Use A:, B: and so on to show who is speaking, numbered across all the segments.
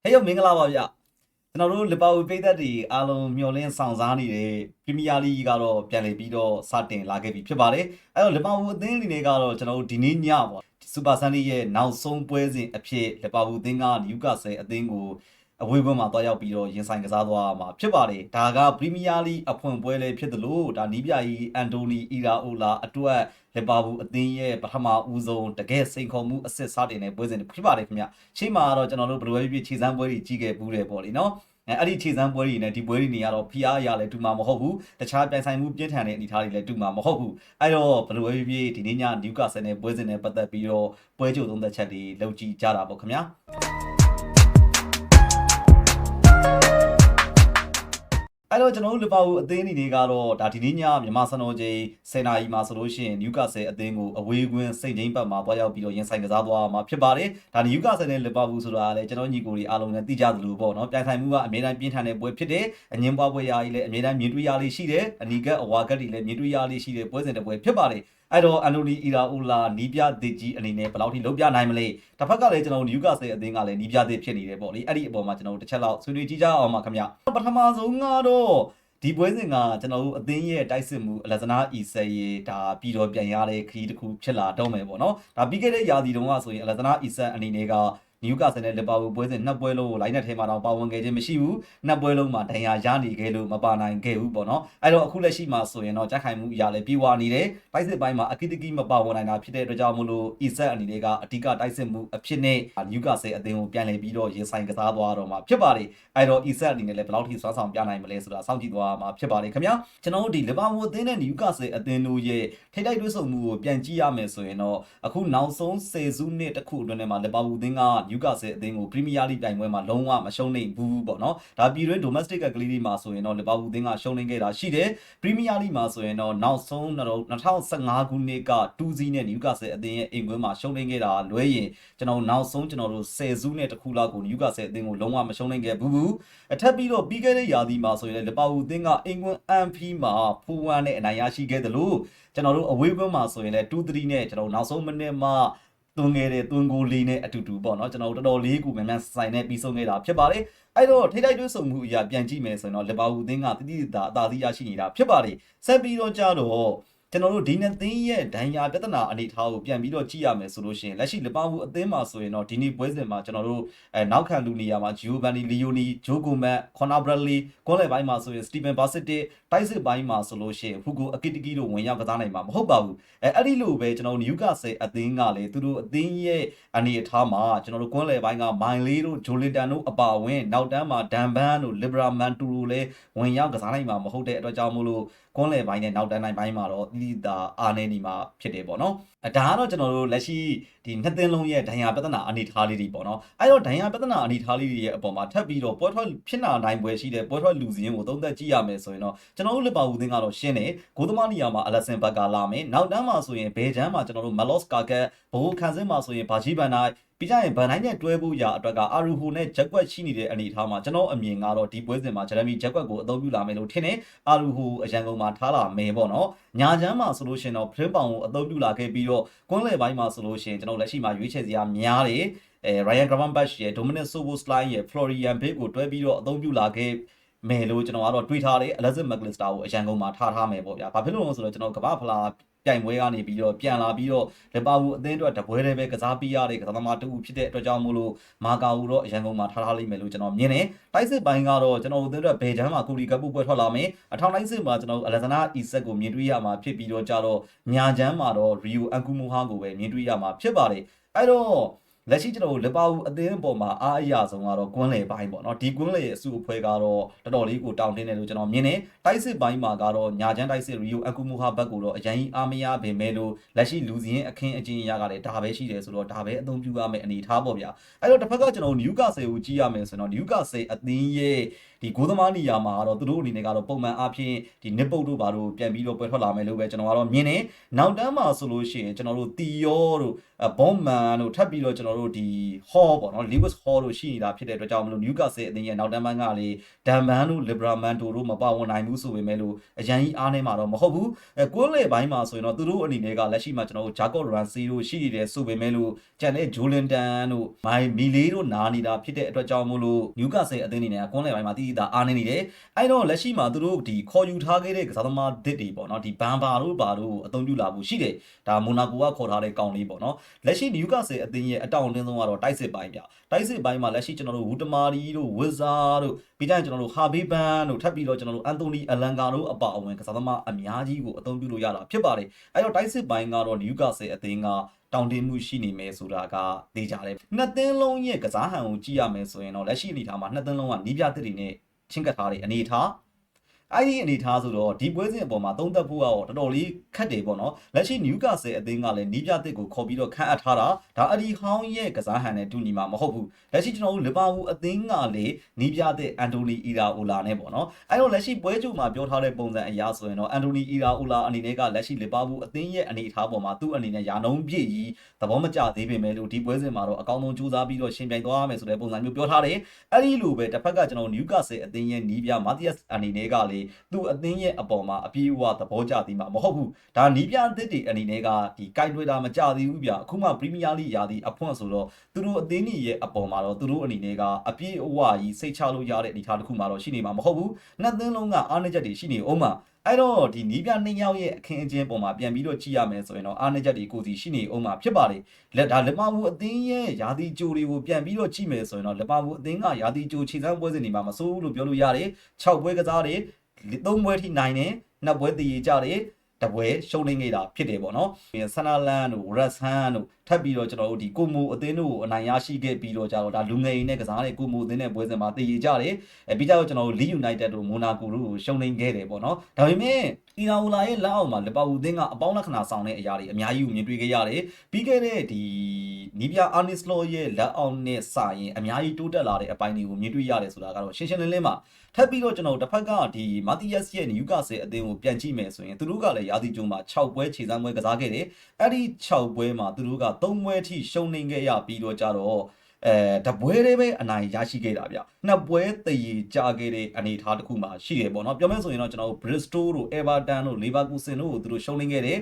A: ဟဲ့ရောက်မင်္ဂလာပါဗျကျွန်တော်တို့လီဗာပူးပိတ်သက်တွေအားလုံးမျှော်လင့်ဆောင်စားနေတဲ့ပရီးမီးယားလိကတော့ပြန်လည်ပြီးတော့စတင်လာခဲ့ပြီဖြစ်ပါတယ်အဲ့တော့လီဗာပူးအသင်းအနေနဲ့ကတော့ကျွန်တော်တို့ဒီနေ့ညပေါ့စူပါဆန်လီရဲ့နောက်ဆုံးပွဲစဉ်အဖြစ်လီဗာပူးအသင်းကနယူကာဆယ်အသင်းကိုအဝေးပွဲမှာတွားရောက်ပြီးတော့ရင်ဆိုင်ကစားသွားမှာဖြစ်ပါတယ်ဒါကပရီးမီးယားလိအဖွင့်ပွဲလေးဖြစ်တယ်လို့ဒါနီးပြကြီးအန်တိုနီအီရာအိုလာအတွက်လီဗာပူးအသင်းရဲ့ပထမဦးဆုံးတကယ်စိန်ခေါ်မှုအစစ်စတင်တဲ့ပွဲစဉ်ဖြစ်ပါတယ်ခင်ဗျရှေ့မှာတော့ကျွန်တော်တို့ဘယ်လိုပဲဖြစ်ခြေစမ်းပွဲတွေကြီးခဲ့ဘူးတယ်ပေါ့လေနော်အဲ့ဒီခြေစမ်းပွဲတွေနဲ့ဒီပွဲတွေနေရတော့ PR ရလဲတူမှာမဟုတ်ဘူးတခြားပြိုင်ဆိုင်မှုပြင်းထန်တဲ့အနေအထားတွေလည်းတူမှာမဟုတ်ဘူးအဲ့တော့ဘယ်လိုပဲဖြစ်ဒီနေ့ညနယူကာဆယ်နဲ့ပွဲစဉ်နဲ့ပတ်သက်ပြီးတော့ပွဲကြိုသုံးသက်ချက်တွေလုပ်ကြည့်ကြတာပေါ့ခင်ဗျာအဲ့တော့ကျွန်တော်တို့လီဗာပူးအသင်းအနေနဲ့ကတော့ဒါဒီနေ့ညမြန်မာစံတော်ချိန်10:00နာရီမှာဆိုလို့ရှိရင်နယူကာဆယ်အသင်းကိုအဝေးကွင်းစိတ်ချင်းပတ်မှာတွားရောက်ပြီးတော့ရင်ဆိုင်ကစားသွားမှာဖြစ်ပါတယ်ဒါနယူကာဆယ်နဲ့လီဗာပူးဆိုတာလည်းကျွန်တော်ညီကိုတွေအားလုံးနဲ့သိကြသလိုပေါ့နော်ပြိုင်ဆိုင်မှုကအမြဲတမ်းပြင်းထန်တဲ့ပွဲဖြစ်တယ်အငင်းပွားပွဲရာကြီးလည်းအမြဲတမ်းမြင်တွေ့ရလေးရှိတယ်အနီကတ်အဝါကတ်တွေလည်းမြင်တွေ့ရလေးရှိတဲ့ပွဲစဉ်တစ်ပွဲဖြစ်ပါတယ်အဲ့တော့အန်တိုနီအီရာအိုလာနီးပြသစ်ကြီးအနေနဲ့ဘယ်လောက်ထိလုံးပြနိုင်မလဲတစ်ဖက်ကလည်းကျွန်တော်နယူကာဆယ်အသင်းကလည်းနီးပြသစ်ဖြစ်နေတယ်ပေါ့လေအဲ့ဒီအပေါ်မှာကျွန်တော်တို့တစ်ချက်လောက်ဆွေးနွေးကြည့်ကြအောင်ပါခင်ဗျပထမဆုံးကတော့ဒီပွဲစဉ်ကကျွန်တော်တို့အသင်းရဲ့တိုက်စစ်မှုအလက်ဇနာအီဆက်ရေဒါပြီးတော့ပြန်ရတဲ့ခရီးတစ်ခုဖြစ်လာတော့မယ်ပေါ့နော်ဒါပြီးခဲ့တဲ့ရာသီတုန်းကဆိုရင်အလက်ဇနာအီဆက်အနေနဲ့ကနယူကာဆယ်နဲ့လီဗာပူးပွဲစဉ်နှစ်ပွဲလုံးကိုလိုင်းနဲ့ထဲမှာတော့ပါဝင်ခဲ့ခြင်းမရှိဘူးနှစ်ပွဲလုံးမှာဒဏ်ရာရနေခဲ့လို့မပါနိုင်ခဲ့ဘူးပေါ့နော်အဲ့တော့အခုလက်ရှိမှာဆိုရင်တော့ကြက်ခိုင်မှုအရာလည်းပြေဝနေတယ်တိုက်စစ်ပိုင်းမှာအကိတကိမပါဝင်နိုင်တာဖြစ်တဲ့အတွက်ကြောင့်မလို့အီဆက်အနေနဲ့ကအဓိကတိုက်စစ်မှုအဖြစ်နဲ့နယူကာဆယ်အသင်းကိုပြန်လည်ပြီးတော့ရင်ဆိုင်ကစားသွားတော့မှာဖြစ်ပါတယ်အဲ့တော့အီဆက်အနေနဲ့လည်းဘယ်လောက်ထိစွမ်းဆောင်ပြနိုင်မလဲဆိုတာစောင့်ကြည့်သွားမှာဖြစ်ပါတယ်ခင်ဗျာကျွန်တော်တို့ဒီလီဗာပူးအသင်းနဲ့နယူကာဆယ်အသင်းတို့ရဲ့ထိပ်တိုက်တွေ့ဆုံမှုကိုပြန်ကြည့်ရမယ်ဆိုရင်တော့အခုနောက်ဆုံး10စုနှစ်တစ်ခုအတွင်းထဲမှာလီဗာပူးအသင်းကနယူကာဆယ်အသင်းကိုပရီးမီးယားလိပြိုင်ပွဲမှာလုံးဝမရှုံးနိုင်ဘူးပေါ့နော်ဒါပြည်တွင်း domestic ကလေးတွေမှာဆိုရင်တော့လီဗာပူးအသင်းကရှုံးနိုင်ခဲ့တာရှိတယ်ပရီးမီးယားလိမှာဆိုရင်တော့နောက်ဆုံး2015ခုနှစ်က2-0နဲ့နယူကာဆယ်အသင်းရဲ့အိမ်ကွင်းမှာရှုံးနိုင်ခဲ့တာလွဲရင်ကျွန်တော်နောက်ဆုံးကျွန်တော်တို့10စုနဲ့တစ်ခုလောက်ကိုနယူကာဆယ်အသင်းကိုလုံးဝမရှုံးနိုင်ခဲ့ဘူးအထက်ပြီးတော့ပြီးခဲ့တဲ့ရာသီမှာဆိုရင်လည်းလီဗာပူးအသင်းကအိမ်ကွင်းအန်ဖီမှာ4-1နဲ့အနိုင်ရရှိခဲ့တယ်လို့ကျွန်တော်တို့အဝေးကွင်းမှာဆိုရင်လည်း2-3နဲ့ကျွန်တော်နောက်ဆုံးမိနစ်မှာသွင်းခဲ့တဲ့သွင်းကိုလေးနဲ့အတူတူပေါ့နော်ကျွန်တော်တို့တော်တော်လေးကိုမြန်မြန်ဆိုင်နဲ့ပြီးဆုံးခဲ့တာဖြစ်ပါတယ်အဲ့တော့ထိတိုက်တွေ့ဆုံမှုအရာပြန်ကြည့်မယ်ဆိုရင်တော့လီဗာပူးအသင်းကတိတိကျကျအသာစီးရရှိနေတာဖြစ်ပါတယ်ဆက်ပြီးတော့ကြတော့ကျွန်တော်တို့ဒီနှစ်သင်းရဲ့ဒဏ်ရာပြဿနာအနေထားကိုပြန်ပြီးတော့ကြည့်ရမယ်ဆိုလို့ရှိရင်လက်ရှိလီဗာပူးအသင်းမှာဆိုရင်တော့ဒီနေ့ပွဲစဉ်မှာကျွန်တော်တို့နောက်ခံလူနေရာမှာဂျီယိုဗန်နီလီယိုနီဂျိုကိုမတ်ခွန်နာဘရက်လီကွန်လေပိုင်းမှာဆိုရင်စတီဗန်ဘာစစ်တစ်တိုက်စစ်ပိုင်းမှာဆိုလို့ရှိရင်ဟူဂိုအကီတကီတို့ဝင်ရောက်ကစားနိုင်မှာမဟုတ်ပါဘူးအဲ့ဒီလိုပဲကျွန်တော်နယူကာဆယ်အသင်းကလည်းသူတို့အသင်းရဲ့အနေအထားမှာကျွန်တော်တို့ကွန်လေပိုင်းကမိုင်လေးတို့ဂျိုလင်တန်တို့အပါအဝင်နောက်တန်းမှာဒန်ဘန်တို့လီဘရာမန်တူတို့လည်းဝင်ရောက်ကစားနိုင်မှာမဟုတ်တဲ့အတွက်ကြောင့်မို့လို့ကွန်လေပိုင်းနဲ့နောက်တန်းတိုင်းပိုင်းမှာတော့ဒီတာအာနေနီမှာဖြစ်တယ်ပေါ့နော်ဒါကတော့ကျွန်တော်တို့လက်ရှိဒီနှစ်သင်းလုံးရဲ့ဒဏ်ရာပြဿနာအနေအထားလေးတွေပေါ့နော်အဲ့တော့ဒဏ်ရာပြဿနာအနေအထားလေးတွေရဲ့အပေါ်မှာထပ်ပြီးတော့ပွဲထွက်ဖြစ်နာနိုင်ပွဲရှိတဲ့ပွဲထွက်လူစည်းကိုသုံးသပ်ကြည့်ရမယ်ဆိုရင်တော့ကျွန်တော်တို့လီဗာပူးအသင်းကတော့ရှင်းတယ်ဂိုးသမားနေရာမှာအလက်ဆင်ဘတ်ကလာမယ်နောက်တန်းမှာဆိုရင်ဘယ်ချမ်းမှာကျွန်တော်တို့မလော့စ်ကာကတ်ဘိုးခန်းစင်းမှာဆိုရင်ဘာဂျီဘန်နိုင်ပြီးကြရင်ဗန်တိုင်းနဲ့တွဲဖို့ရာအတွက်ကအာရူဟိုနဲ့ဂျက်ကွက်ရှိနေတဲ့အနေအထားမှာကျွန်တော်အမြင်ကတော့ဒီပွဲစဉ်မှာဂျယ်ရမီဂျက်ကွက်ကိုအသုံးပြုလာမယ်လို့ထင်တယ်အာရူဟိုအရန်ကုန်မှာထားလာမယ်ပေါ့နော်ညာချမ်းမှာဆိုလို့ရှိရင်တော့ဖရင်းပောင်ကိုအသုံးပြုလာခဲ့ပြီးတော့ကွန်းလေပိုင်းမှာဆိုလို့ရှိရင်ကျွန်တော်လက်ရှိမှာရွေးချယ်စရာများတယ်Ryan Gravenberch ရဲ့ Dominic Szoboszlai ရဲ့ Florian Wirtz ကိုတွဲပြီးတော့အသုံးပြုလာခဲ့မယ်လို့ကျွန်တော်ကတော့တွေးထားတယ် Alexis McAllister ကိုအရန်ကုန်မှာထားမယ်ပေါ့ဗျာဘာဖြစ်လို့လဲဆိုတော့ကျွန်တော်ကမ္ဘာဖလားပြိုင်ပွဲကနေပြီးတော့ပြန်လာပြီးတော့လီဗာပူးအသင်းအတွက်တပွဲတည်းပဲကစားပေးရတဲ့ကစားသမားတူဖြစ်တဲ့အတွက်ကြောင့်မို့လို့မာကာဦးတော့အရန်ကုန်မှာထားလိမ့်မယ်လို့ကျွန်တော်မြင်တယ်တိုက်စစ်ပိုင်းကတော့ကျွန်တော်တို့အသင်းအတွက်ဘယ်ချမ်းမှာကူရီကပ်ပွဲထွက်လာမယ်အထောင်တိုက်စစ်မှာကျွန်တော်တို့အလက်ဇနာအီဆက်ကိုမြင်တွေ့ရမှာဖြစ်ပြီးတော့ကြတော့ညာချမ်းမှာတော့ရီယိုအန်ကူမိုဟာကိုပဲမြင်တွေ့ရမှာဖြစ်ပါတယ်အဲ့တော့လက်ရှိကျွန်တော်တို့လီဗာပူးအသင်းအပေါ်မှာအားအရဆုံးကတော့ကွန်းလေပိုင်းပေါ့နော်ဒီကွန်းလေရဲ့အစုအဖွဲ့ကတော့တော်တော်လေးကိုတောင်းတင်းတယ်လို့ကျွန်တော်မြင်တယ်တိုက်စစ်ပိုင်းမှာကတော့ညာချမ်းတိုက်စစ်ရီယိုအကူမူဟာဘတ်ကိုတော့အရင်အားမရပင်မဲ့လို့လက်ရှိလူစီရင်အခင်းအကျင်းရကလည်းဒါပဲရှိတယ်ဆိုတော့ဒါပဲအသုံးပြုရမယ့်အနေအထားပေါ့ဗျာအဲ့တော့တစ်ဖက်ကကျွန်တော်နယူကာဆယ်ကိုကြည့်ရမယ်ဆိုတော့နယူကာဆယ်အသင်းရဲ့ဒီဂိုးသမားနေရာမှာတော့သူတို့အနေနဲ့ကတော့ပုံမှန်အားဖြင့်ဒီနစ်ပုတ်တို့ဘာတို့ပြန်ပြီးတော့ပွဲထွက်လာမယ်လို့ပဲကျွန်တော်ကတော့မြင်တယ်နောက်တန်းမှာဆိုလို့ရှိရင်ကျွန်တော်တို့တီယောတို့ဘွန်မန်တို့ထပ်ပြီးတော့ကျွန်တော် တော်တို့ဒီ Hall ပေါ့နော် Lewis Hall တို့ရှိနေတာဖြစ်တဲ့အတွက်ကြောင့်မလို့ Newcastle အသင်းရဲ့နောက်တန်းပိုင်းကလေ Danban တို့ Livramento တို့မပါဝင်နိုင်ဘူးဆိုပေမဲ့လို့အရန်ကြီးအားနေမှာတော့မဟုတ်ဘူးကွန်းလေပိုင်းမှာဆိုရင်တော့သူတို့အနေနဲ့ကလက်ရှိမှာကျွန်တော်တို့ Jacob Ramsey တို့ရှိနေတယ်ဆိုပေမဲ့လို့ကျန်တဲ့ Jolinton တို့ Mile တို့နားနေတာဖြစ်တဲ့အတွက်ကြောင့်မို့လို့ Newcastle အသင်းအနေနဲ့ကွန်းလေပိုင်းမှာတည်တည်သားအားနေနေတယ်အဲ့တော့လက်ရှိမှာသူတို့ဒီခေါ်ယူထားခဲ့တဲ့ကစားသမားဒစ်တွေပေါ့နော်ဒီဘန်ဘာတို့ဘာတို့အသုံးပြုလာဖို့ရှိတယ်ဒါမိုနာကိုကခေါ်ထားတဲ့ကောင်လေးပေါ့နော်လက်ရှိ Newcastle အသင်းရဲ့အတောင်တင်းဆုံးကတော့တိုက်စစ်ပိုင်းပြတိုက်စစ်ပိုင်းမှာလက်ရှိကျွန်တော်တို့ Wootamari တို့ Wizard တို့ပြီးကြရင်ကျွန်တော်တို့ Harvey Ban တို့ထပ်ပြီးတော့ကျွန်တော်တို့ Anthony Elanga တို့အပါအဝင်ကစားသမားအများကြီးကိုအသုံးပြုလို့ရတာဖြစ်ပါတယ်အဲ့တော့တိုက်စစ်ပိုင်းကတော့ Newcastle အသင်းကတောင်တင်းမှုရှိနေမယ်ဆိုတာကသိကြတယ်နှစ်သင်းလုံးရဲ့ကစားဟန်ကိုကြည့်ရမယ်ဆိုရင်တော့လက်ရှိအနေထားမှာနှစ်သင်းလုံးကနီးပြသစ်တွေနဲ့ချင်းကပ်ထားတဲ့အနေထားအဲ့ဒီအနေထားဆိုတော့ဒီပွဲစဉ်အပေါ်မှာသုံးသပ်ဖို့ကတော့တော်တော်လေးခက်တယ်ပေါ့နော်လက်ရှိ Newcastle အသင်းကလည်းနီးပြသစ်ကိုခေါ်ပြီးတော့ခန့်အပ်ထားတာဒါအဒီဟောင်းရဲ့ကစားဟန်နဲ့တူညီမှာမဟုတ်ဘူးလက်ရှိကျွန်တော်တို့လီဗာပူးအသင်းကလည်းနီးပြသစ်အန်တိုနီအီရာအိုလာနဲ့ပေါ့နော်အဲ့တော့လက်ရှိပွဲကြိုမှာပြောထားတဲ့ပုံစံအရဆိုရင်တော့အန်တိုနီအီရာအိုလာအနေနဲ့ကလက်ရှိလီဗာပူးအသင်းရဲ့အနေအထားပေါ်မှာသူ့အနေနဲ့ယာနှုံးပြည့်ကြီးသဘောမကျသေးပေမဲ့လို့ဒီပွဲစဉ်မှာတော့အကောင်းဆုံးကြိုးစားပြီးတော့ရှင်ပြိုင်သွားရမယ်ဆိုတဲ့ပုံစံမျိုးပြောထားတယ်အဲ့ဒီလိုပဲတစ်ဖက်ကကျွန်တော် Newcastle အသင်းရဲ့နီးပြ Matthias အနေနဲ့ကလေသူ့အသင်းရဲ့အပေါ်မှာအပြေးအဝသဘောကျသည်မှာမဟုတ်ဘူးဒါနီးပြအသစ်တွေအနေနဲ့ကဒီကိုင်တွယ်တာမကြသေးဘူးဗျအခုမှ Premier League ရာသီအဖွင့်ဆိုတော့သူတို့အသင်းကြီးရဲ့အပေါ်မှာတော့သူတို့အနေနဲ့ကအပြေးအဝကြီးစိတ်ချလို့ရတဲ့အနေအထားတစ်ခုမှတော့ရှိနေမှာမဟုတ်ဘူးနှစ်သင်းလုံးကအားနည်းချက်တွေရှိနေအောင်မှာအဲ့တော့ဒီနီးပြနှစ်ယောက်ရဲ့အခင်းအကျင်းပုံမှာပြန်ပြီးတော့ကြည့်ရမယ်ဆိုရင်တော့အားနည်းချက်တွေကိုစီရှိနေအောင်မှာဖြစ်ပါတယ်လက်ဒါလက်မဘူးအသင်းရဲ့ယာတီဂျိုတွေကိုပြန်ပြီးတော့ကြည့်မယ်ဆိုရင်တော့လက်မဘူးအသင်းကယာတီဂျိုခြေစမ်းပွဲစဉ်တွေမှာမစိုးဘူးလို့ပြောလို့ရတယ်6ပွဲကစားတယ်3ပွဲထိနိုင်တယ်2ပွဲတည်ရကြတယ်တပွဲရှုံးနေခဲ့တာဖြစ်တယ်ပေါ့နော်ဆန်နာလန်တို့ရက်ဆန်တို့ထပ်ပြီးတော့ကျွန်တော်တို့ဒီကိုမိုအသင်းတို့ကိုအနိုင်ရရှိခဲ့ပြီးတော့ကြတော့ဒါလူငယ်ရင်းနဲ့ကစားတဲ့ကိုမိုအသင်းနဲ့ပွဲစဉ်မှာတည်ရကြတယ်ပြီးကြတော့ကျွန်တော်တို့ Leeds United တို့မိုနာကိုတို့ကိုရှုံးနေခဲ့တယ်ပေါ့နော်ဒါပေမဲ့အီရာအိုလာရဲ့လက်အောက်မှာလီဗာပူးအသင်းကအပေါင်းလက္ခဏာဆောင်တဲ့အရာတွေအများကြီးကိုမြင်တွေ့ခဲ့ရတယ်ပြီးခဲ့တဲ့ဒီနီးပြအာနစ်လောရဲ့လက်အောက်နဲ့စာရင်အများကြီးတိုးတက်လာတဲ့အပိုင်းတွေကိုမြင်တွေ့ရတယ်ဆိုတာကတော့ရှင်းရှင်းလင်းလင်းပါထပ်ပြီးတော့ကျွန်တော်တစ်ဖက်ကဒီမာတီယက်စ်ရဲ့ Newcastle အသင်းကိုပြန်ကြည့်မယ်ဆိုရင်သူတို့ကလည်းရာသီကျုံမှာ6ပွဲခြေစမ်းပွဲကစားခဲ့တယ်အဲ့ဒီ6ပွဲမှာသူတို့က3ပွဲထိရှုံးနေခဲ့ရပြီးတော့ကြတော့တပွဲလေးပဲအနိုင်ရရှိခဲ့တာဗျနှစ်ပွဲတည်ကြခဲ့တဲ့အနေအထားတစ်ခုမှာရှိတယ်ပေါ့နော်ပြောမယ်ဆိုရင်တော့ကျွန်တော်တို့ Bristol တို့ Everton တို့ Leverkusen တို့ကိုသူတို့ရှုံးနေခဲ့တယ်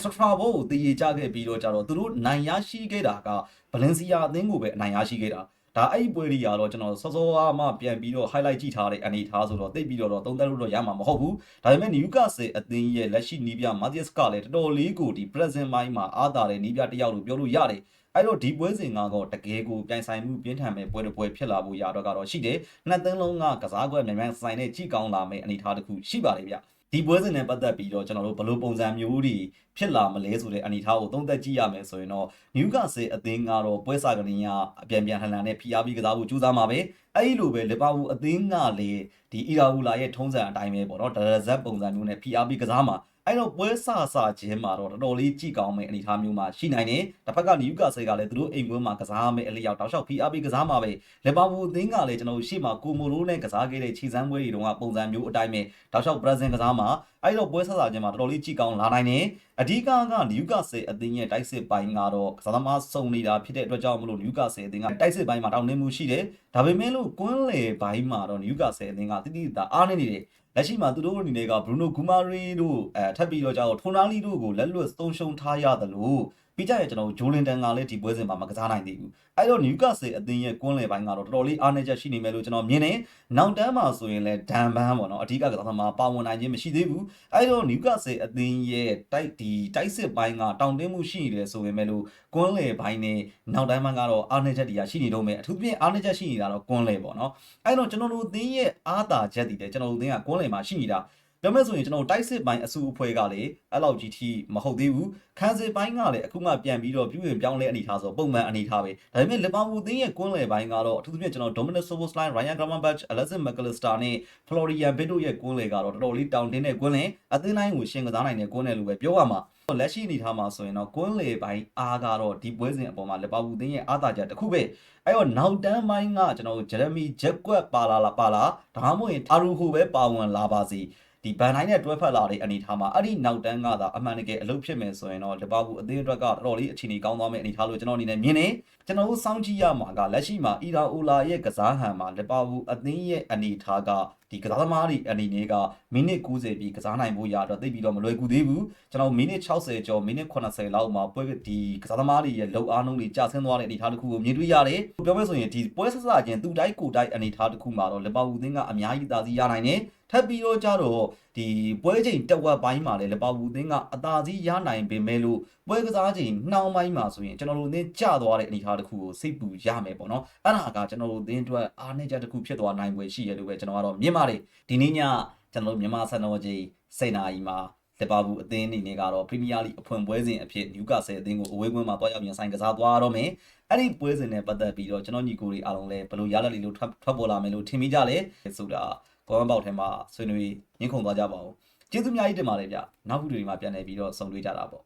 A: Strasbourg ကိုတည်ကြခဲ့ပြီးတော့ကြတော့သူတို့နိုင်ရရှိခဲ့တာက Valencia အသင်းကိုပဲအနိုင်ရရှိခဲ့တာဒါအဲ့ဒီပွဲတွေကတော့ကျွန်တော်စောစောအားမှပြန်ပြီးတော့ highlight ကြည့်ထားတဲ့အနေအထားဆိုတော့သိပြီးတော့သုံးသပ်လို့တော့ရမှာမဟုတ်ဘူးဒါပေမဲ့ Newcastle အသင်းရဲ့လက်ရှိနီးပြ Matthias ကလည်းတော်တော်လေးကိုဒီ present ပိုင်းမှာအားသာတဲ့နီးပြတစ်ယောက်လို့ပြောလို့ရတယ်အဲ့တော့ဒီပွဲစဉ်ကတော့တကယ်ကိုပြိုင်ဆိုင်မှုပြင်းထန်မဲ့ပွဲတစ်ပွဲဖြစ်လာဖို့ရတော့ကတော့ရှိတယ်နှစ်သင်းလုံးကကစားကွက်မြန်မြန်ဆိုင်နဲ့ကြည့်ကောင်းလာမယ့်အနေအထားတစ်ခုရှိပါတယ်ဗျဒီပွဲစဉ်နဲ့ပတ်သက်ပြီးတော့ကျွန်တော်တို့ဘယ်လိုပုံစံမျိုးတွေဖြစ်လာမလဲဆိုတဲ့အနေအထားကိုသုံးသပ်ကြည့်ရမယ်ဆိုရင်တော့ Newcastle အသင်းကတော့ပွဲစားကလေးကအပြန်လှန်နဲ့ဖိအားပြီးကစားဖို့ကြိုးစားမှာပဲအဲ့ဒီလိုပဲလီဗာပူးအသင်းကလည်းဒီအီရာဟူလာရဲ့ထုံးစံအတိုင်းပဲပေါ့နော်ဒရဇက်ပုံစံမျိုးနဲ့ဖိအားပြီးကစားမှာအဲ့တော့ပွဲစချင်းမှာတော့တော်တော်လေးကြည့်ကောင်းမယ့်အနေအထားမျိုးမှာရှိနိုင်တယ်တစ်ဖက်က Newcastle ကလည်းသူတို့အိမ်ပွဲမှာကစားမယ့်အလျောက်တောက်လျှောက်ဖိအားပြီးကစားမှာပဲလီဗာပူးအသင်းကလည်းကျွန်တော်ရှေ့မှာကိုမိုရိုနဲ့ကစားခဲ့တဲ့ခြေစမ်းပွဲတွေတုန်းကပုံစံမျိုးအတိုင်းပဲတောက်လျှောက် present ကစားမှာအဲ့တော့ပွဲစချင်းမှာတော်တော်လေးကြည့်ကောင်းလာနိုင်တယ်အဓိကက Newcastle အသင်းရဲ့တိုက်စစ်ပိုင်းကတော့ကစားသမားစုံနေတာဖြစ်တဲ့အတွက်ကြောင့်မလို့ Newcastle အသင်းကတိုက်စစ်ပိုင်းမှာတောင်းနှင်းမှုရှိတယ်ဒါပေမဲ့လို့ကွန်းလေပိုင်းမှာတော့ Newcastle အသင်းကတိတိကျကျအားနေနေတယ်လက်ရှိမှာသူတို့အနေနဲ့က Bruno Guimaraes တို့ထပ်ပြီးတော့ကြောက် Tonali တို့ကိုလက်လွတ်သုံးရှုံထားရသလိုပြီးကြရကျွန်တော် Jolinton ကလည်းဒီပွဲစဉ်မှာမကစားနိုင်သေးဘူးအဲ့တော့ Newcastle အသင်းရဲ့ကွန်းလေပိုင်းကတော့တော်တော်လေးအားနည်းချက်ရှိနေမယ်လို့ကျွန်တော်မြင်တယ်နောက်တန်းမှာဆိုရင်လည်း Danban ပေါ့နော်အဓိကကစားသမားပါဝင်နိုင်ခြင်းမရှိသေးဘူးအဲ့တော့ Newcastle အသင်းရဲ့တိုက်စစ်ပိုင်းကတောင်တင်းမှုရှိနေတယ်ဆိုပေမဲ့လို့ကွန်းလေပိုင်းနဲ့နောက်တန်းပိုင်းကတော့အားနည်းချက်တွေရှိနေတော့မယ်အထူးသဖြင့်အားနည်းချက်ရှိနေတာတော့ကွန်းလေပေါ့နော်အဲ့တော့ကျွန်တော်တို့အသင်းရဲ့အားသာချက်တွေလည်းကျွန်တော်တို့အသင်းကကွန်းလေမှာရှိနေတာပြောမယ်ဆိုရင်ကျွန်တော်တိုက်စစ်ပိုင်းအစုအဖွဲ့ကလည်းအဲ့လောက်ကြီးထိမဟုတ်သေးဘူးခန်းစစ်ပိုင်းကလည်းအခုမှပြန်ပြီးတော့ပြုရင်ပြောင်းလဲအနေထားဆိုပုံမှန်အနေထားပဲဒါပေမဲ့လီဗာပူးအသင်းရဲ့ကွန်းလေပိုင်းကတော့အထူးသဖြင့်ကျွန်တော် Dominic Szoboszlai Ryan Gravenberch Alexis McAllister နဲ့ Florian Wirtz တို့ရဲ့ကွန်းလေကတော့တော်တော်လေးတောင်တင်းတဲ့ကွန်းလေအသင်းတိုင်းကိုရှင်ကစားနိုင်တဲ့ကွန်းလေလို့ပဲပြောရမှာလက်ရှိအနေထားမှာဆိုရင်တော့ကွန်းလေပိုင်းအားကတော့ဒီပွဲစဉ်အပေါ်မှာလီဗာပူးအသင်းရဲ့အားသာချက်တစ်ခုပဲအဲ့တော့နောက်တန်းပိုင်းကကျွန်တော်တို့ Jeremy Jacquet ပါလာဒါမှမဟုတ်ရင် Arujo ပဲပါဝင်လာပါစီဒီဘန်တိုင်းနဲ့တွဲဖက်လာတဲ့အနေအထားမှာအဲ့ဒီနောက်တန်းကသာအမှန်တကယ်အလုပ်ဖြစ်မယ်ဆိုရင်တော့လီဗာပူးအသင်းအတွက်ကတော့တော်တော်လေးအခြေအနေကောင်းသွားမယ့်အနေအထားလို့ကျွန်တော်အနေနဲ့မြင်နေ ကျွန်တော်တို့စောင့်ကြည့်ရမှာကလက်ရှိမှာအီရာအိုလာရဲ့ကစားဟန်မှာလီဗာပူးအသင်းရဲ့အနေထားကဒီကစားသမားတွေအနေနဲ့ကမိနစ်90ပြီးကစားနိုင်ဖို့ရတော့သိပြီးတော့မလွယ်ကူသေးဘူးကျွန်တော်မိနစ်60ကျော်မိနစ်80လောက်မှာပွဲဒီကစားသမားတွေရဲ့လုံအားနှုန်းတွေကျဆင်းသွားတဲ့အနေထားတစ်ခုကိုမြင်တွေ့ရတယ်ပြောမယ်ဆိုရင်ဒီပွဲဆက်စချင်းသူတိုက်ကိုတိုက်အနေထားတစ်ခုမှာတော့လီဗာပူးအသင်းကအများကြီးသာစီရနိုင်တယ်ထပ်ပြီးတော့ကြတော့ဒီပွဲချိန်တက်ဝက်ပိုင်းမှာလည်းလီဗာပူးအသင်းကအသာစီးရနိုင်ပေမဲ့လို့ပွဲကစားချိန်နှောင်းပိုင်းမှာဆိုရင်ကျွန်တော်တို့အသင်းကျသွားတဲ့အနေအထားတစ်ခုကိုစိတ်ပူရမယ်ပေါ့နော်အဲ့ဒါကကျွန်တော်တို့အသင်းအတွက်အားနည်းချက်တစ်ခုဖြစ်သွားနိုင်ပွဲရှိရလို့ပဲကျွန်တော်ကတော့မြင်ပါတယ်ဒီနေ့ညကျွန်တော်တို့မြန်မာစံတော်ချိန်7 နာရီမှာလီဗာပူးအသင်းအနေနဲ့ကတော့ပရီးမီးယားလိအဖွင့်ပွဲစဉ်အဖြစ်နျူကာဆယ်အသင်းကိုအဝေးကွင်းမှာတွားရောက်ရင်ဆိုင်ကစားသွားတော့မယ်အဲ့ဒီပွဲစဉ်နဲ့ပတ်သက်ပြီးတော့ကျွန်တော်ညီကိုတွေအားလုံးလည်းဘယ်လိုရလဒ်လေးလို့ထွက်ပေါ်လာမယ်လို့ထင်မိကြလဲဆိုတာကောင်းပေါက်ထဲမှာဆွေးနွေးညှင်းခုန်သွားကြပါဦးကျေးဇူးအများကြီးတင်ပါတယ်ဗျနောက်ဗီဒီယိုတွေမှာပြန်လည်ပြီးတော့ဆုံတွေ့ကြတာပေါ့